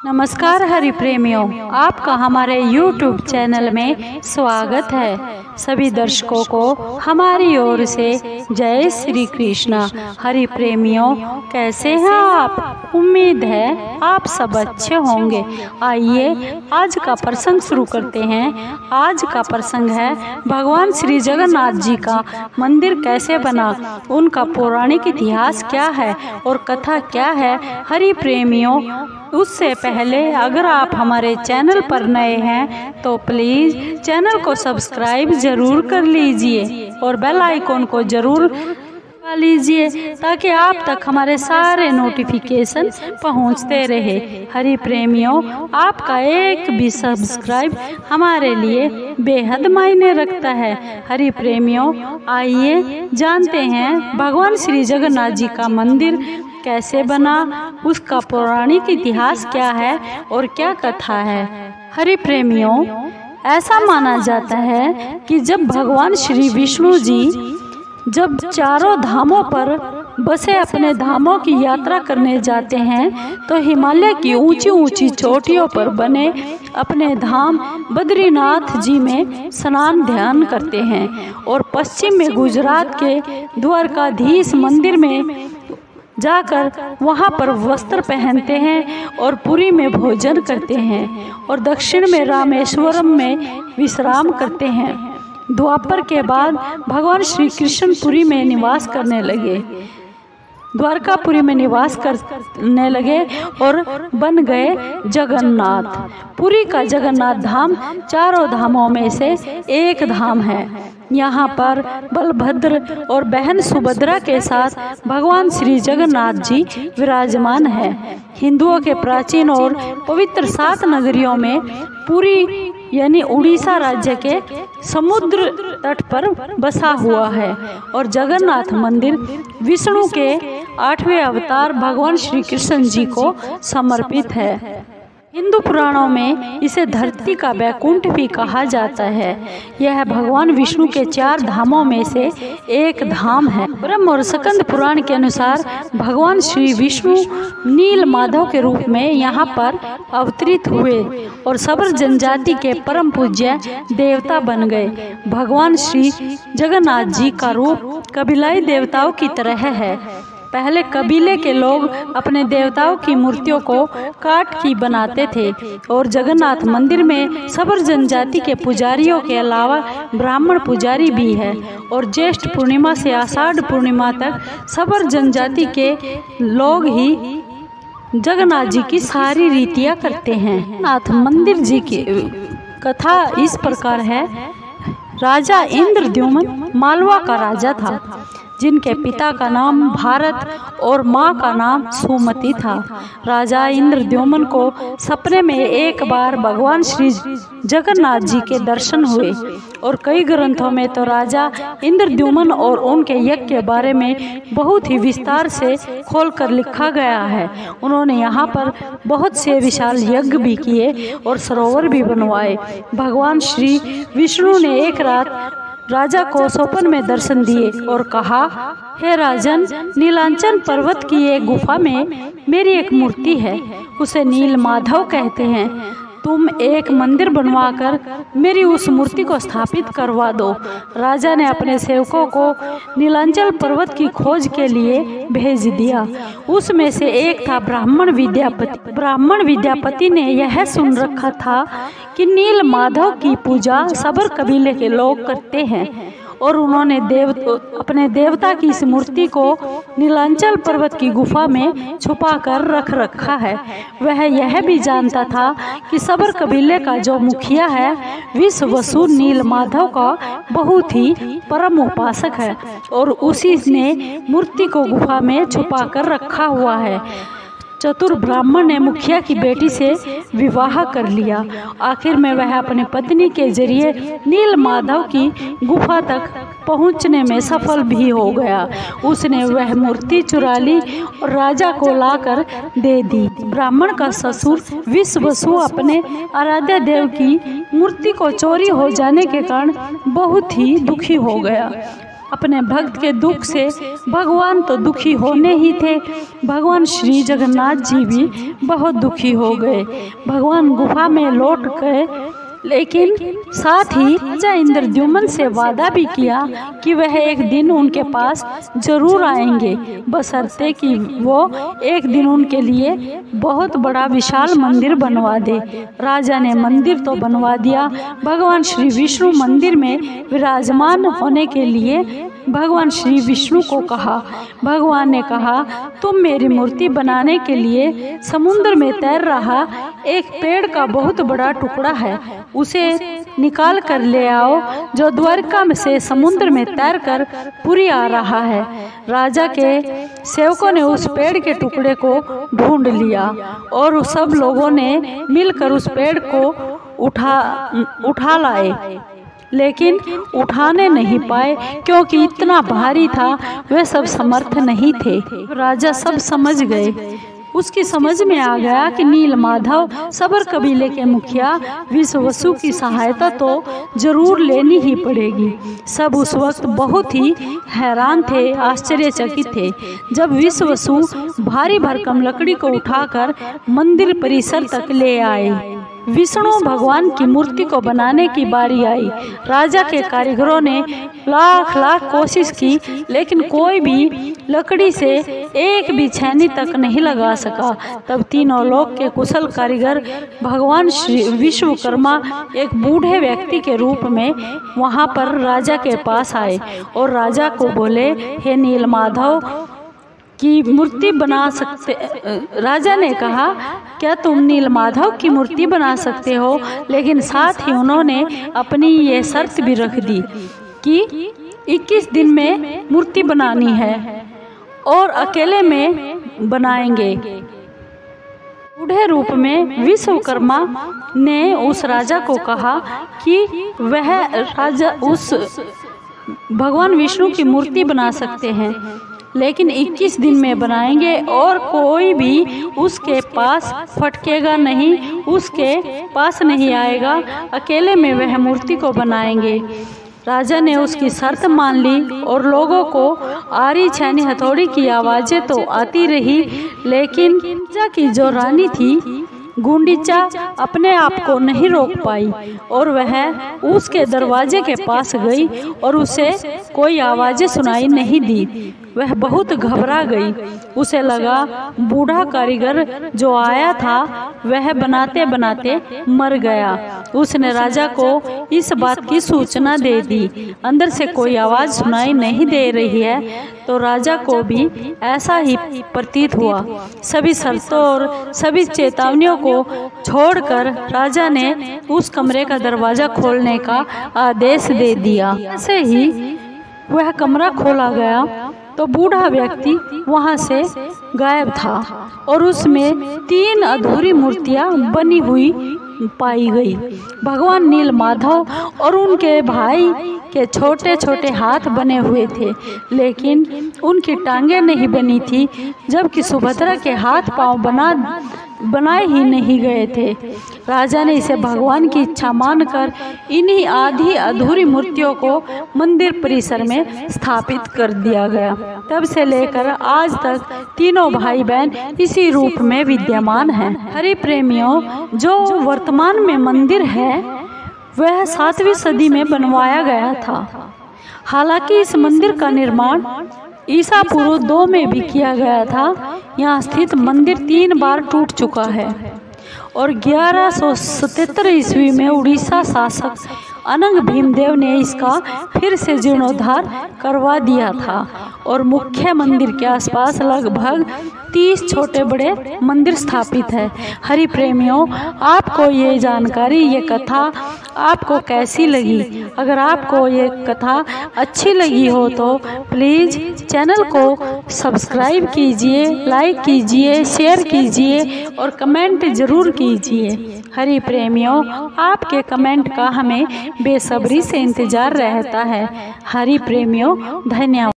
नमस्कार हरि प्रेमियों, आपका हमारे YouTube चैनल में स्वागत है। सभी दर्शकों को हमारी ओर से जय श्री कृष्ण। हरि प्रेमियों, कैसे हैं आप? उम्मीद है आप सब अच्छे होंगे। आइए आज का प्रसंग शुरू करते हैं। आज का प्रसंग है भगवान श्री जगन्नाथ जी का मंदिर कैसे बना, उनका पौराणिक इतिहास क्या है और कथा क्या है। हरि प्रेमियों, उससे पहले अगर आप हमारे चैनल पर नए हैं तो प्लीज़ चैनल को सब्सक्राइब ज़रूर कर लीजिए और बेल आइकॉन को ज़रूर दबा लीजिए ताकि आप तक हमारे सारे नोटिफिकेशन पहुंचते रहे। हरि प्रेमियों, आपका एक भी सब्सक्राइब हमारे लिए बेहद मायने रखता है। हरि प्रेमियों, आइए जानते हैं भगवान श्री जगन्नाथ जी का मंदिर कैसे बना, उसका पौराणिक इतिहास क्या है और क्या कथा है। हरि प्रेमियों, ऐसा माना जाता है कि जब भगवान श्री विष्णु जी जब चारों धामों पर बसे अपने धामों की यात्रा करने जाते हैं तो हिमालय की ऊंची ऊंची चोटियों पर बने अपने धाम बद्रीनाथ जी में स्नान ध्यान करते हैं और पश्चिम में गुजरात के द्वारकाधीश मंदिर में जाकर वहाँ पर वस्त्र पहनते हैं और पुरी में भोजन करते हैं और दक्षिण में रामेश्वरम में विश्राम करते हैं। द्वापर के बाद भगवान श्री कृष्ण पुरी में निवास करने लगे, द्वारकापुरी में निवास करने लगे और बन गए जगन्नाथ। पुरी का जगन्नाथ धाम चारों धामों में से एक धाम है। यहाँ पर बलभद्र और बहन सुभद्रा के साथ भगवान श्री जगन्नाथ जी विराजमान है। हिंदुओं के प्राचीन और पवित्र 7 नगरियों में पुरी यानी उड़ीसा राज्य के समुद्र तट पर बसा हुआ है और जगन्नाथ मंदिर विष्णु के 8वें अवतार भगवान श्री कृष्ण जी को समर्पित है। हिंदू पुराणों में इसे धरती का वैकुंठ भी कहा जाता है। यह भगवान विष्णु के 4 धामों में से एक धाम है। ब्रह्म और स्कंद पुराण के अनुसार भगवान श्री विष्णु नील माधव के रूप में यहाँ पर अवतरित हुए और सबर जनजाति के परम पूज्य देवता बन गए। भगवान श्री जगन्नाथ जी का रूप कबीलाई देवताओं की तरह है। पहले कबीले के लोग अपने देवताओं की मूर्तियों को काट की बनाते थे और जगन्नाथ मंदिर में सबर जनजाति के पुजारियों के अलावा ब्राह्मण पुजारी भी है और ज्येष्ठ पूर्णिमा से आषाढ़ पूर्णिमा तक सबर जनजाति के लोग ही जगन्नाथ जी की सारी रीतियां करते हैं। नाथ मंदिर जी की कथा इस प्रकार है। राजा इंद्रद्युम्न मालवा का राजा था, जिनके पिता का नाम भारत और माँ का नाम सुमति था। राजा इंद्रद्युम्न को सपने में एक बार भगवान श्री जगन्नाथ जी के दर्शन हुए और कई ग्रंथों में तो राजा इंद्रद्युम्न और उनके यज्ञ के बारे में बहुत ही विस्तार से खोलकर लिखा गया है। उन्होंने यहाँ पर बहुत से विशाल यज्ञ भी किए और सरोवर भी बनवाए। भगवान श्री विष्णु ने एक रात राजा को स्वप्न में दर्शन दिए और कहा, हे राजन, नीलांचन पर्वत की एक गुफा में मेरी एक मूर्ति है, उसे नील माधव कहते हैं। तुम एक मंदिर बनवाकर मेरी उस मूर्ति को स्थापित करवा दो। राजा ने अपने सेवकों को नीलांचल पर्वत की खोज के लिए भेज दिया। उसमें से एक था ब्राह्मण विद्यापति। ब्राह्मण विद्यापति ने यह सुन रखा था कि नील माधव की पूजा सबर कबीले के लोग करते हैं और उन्होंने अपने देवता की इस मूर्ति को नीलांचल पर्वत की गुफा में छुपा कर रख रखा है। वह यह भी जानता था कि सबर कबीले का जो मुखिया है विश्ववसु नील माधव का बहुत ही परम उपासक है और उसी ने मूर्ति को गुफा में छुपा कर रखा हुआ है। चतुर ब्राह्मण ने मुखिया की बेटी से विवाह कर लिया। आखिर में वह अपनी पत्नी के जरिए नील माधव की गुफा तक पहुंचने में सफल भी हो गया। उसने वह मूर्ति चुरा ली और राजा को लाकर दे दी। ब्राह्मण का ससुर विश्ववसु अपने आराध्य देव की मूर्ति को चोरी हो जाने के कारण बहुत ही दुखी हो गया। अपने भक्त के दुख से भगवान तो दुखी होने ही थे, भगवान श्री जगन्नाथ जी भी बहुत दुखी हो गए। भगवान गुफा में लौट गए, लेकिन साथ ही राजा इंद्रद्युम्न से वादा भी किया कि वह एक दिन उनके पास जरूर आएंगे, बशर्ते कि वो एक दिन उनके लिए बहुत बड़ा विशाल मंदिर बनवा दे। राजा ने मंदिर तो बनवा दिया। भगवान श्री विष्णु मंदिर में विराजमान होने के लिए भगवान श्री विष्णु को कहा। भगवान ने कहा, तुम मेरी मूर्ति बनाने के लिए समुद्र में तैर रहा एक पेड़ का बहुत बड़ा टुकड़ा है, उसे निकाल कर ले आओ, जो द्वारका में से समुद्र में तैर कर पुरी आ रहा है। राजा के सेवकों ने उस पेड़ के टुकड़े को ढूंढ लिया और सब लोगों ने मिलकर उस पेड़ को उठा लाए, लेकिन उठाने नहीं पाए क्योंकि इतना भारी था, वे सब समर्थ नहीं थे। राजा सब समझ गए। उसकी समझ में आ गया कि नीलमाधव सबर कबीले के मुखिया विश्ववसु की सहायता तो जरूर लेनी ही पड़ेगी। सब उस वक्त बहुत ही हैरान थे, आश्चर्यचकित थे। जब विश्ववसु भारी भरकम लकड़ी को उठाकर मंदिर परिसर तक ले आए, विष्णु भगवान की मूर्ति को बनाने की बारी आई। राजा के कारीगरों ने लाख कोशिश की, लेकिन कोई भी लकड़ी से एक भी छेनी तक नहीं लगा सका। तब तीनों लोक के कुशल कारीगर भगवान श्री विश्वकर्मा एक बूढ़े व्यक्ति के रूप में वहां पर राजा के पास आए और राजा को बोले, हे नीलमाधव की मूर्ति बना सकते। राजा ने कहा, क्या तुम नीलमाधव की मूर्ति बना सकते हो? लेकिन साथ ही उन्होंने अपनी ये शर्त भी रख दी कि 21 दिन में मूर्ति बनानी है और अकेले में बनाएंगे। बूढ़े रूप में विश्वकर्मा ने उस राजा को कहा कि वह राजा उस भगवान विष्णु की मूर्ति बना सकते हैं, लेकिन 21 दिन में बनाएंगे और कोई भी उसके पास फटकेगा नहीं, उसके पास नहीं आएगा, अकेले में वह मूर्ति को बनाएंगे। राजा ने उसकी शर्त मान ली और लोगों को आरी छेनी हथौड़ी की आवाजें तो आती रही, लेकिन राजा की जो रानी थी गुंडीचा अपने आप को नहीं रोक पाई और वह उसके दरवाजे के पास गई और उसे कोई आवाजें सुनाई नहीं दी। वह बहुत घबरा गई। उसे लगा बूढ़ा कारीगर जो आया था वह बनाते बनाते मर गया। उसने राजा को इस बात की सूचना दे दी। अंदर से कोई आवाज सुनाई नहीं दे रही है, तो राजा को भी ऐसा ही प्रतीत हुआ। सभी शर्तों और सभी चेतावनियों को छोड़कर राजा ने उस कमरे का दरवाजा खोलने का आदेश दे दिया। ऐसे ही वह कमरा खोला गया तो बूढ़ा व्यक्ति वहां से गायब था और उसमें 3 अधूरी मूर्तियां बनी हुई पाई गई। भगवान नीलमाधव और उनके भाई के छोटे छोटे हाथ बने हुए थे, लेकिन उनकी टांगें नहीं बनी थी, जबकि सुभद्रा के हाथ पांव बनाए ही नहीं गए थे। राजा ने इसे भगवान की इच्छा मानकर इन्हीं आधी अधूरी मूर्तियों को मंदिर परिसर में स्थापित कर दिया गया। तब से लेकर आज तक तीनों भाई बहन इसी रूप में विद्यमान हैं। हरि प्रेमियों, जो वर्तमान में मंदिर है वह 7वीं सदी में बनवाया गया था। हालांकि इस मंदिर का निर्माण ईसा पूर्व 2 में भी किया गया था। यहाँ स्थित मंदिर 3 बार टूट चुका है और 1177 ईस्वी में उड़ीसा शासक अनंग भीमदेव ने इसका फिर से जीर्णोद्धार करवा दिया था और मुख्य मंदिर के आसपास लगभग 30 छोटे बड़े मंदिर स्थापित है। हरि प्रेमियों, आपको ये जानकारी, ये कथा आपको कैसी लगी? अगर आपको ये कथा अच्छी लगी हो तो प्लीज़ चैनल को सब्सक्राइब कीजिए, लाइक कीजिए, शेयर कीजिए और कमेंट ज़रूर कीजिए। हरि प्रेमियों, आपके कमेंट का हमें बेसब्री से इंतज़ार रहता है। हरि प्रेमियों, धन्यवाद।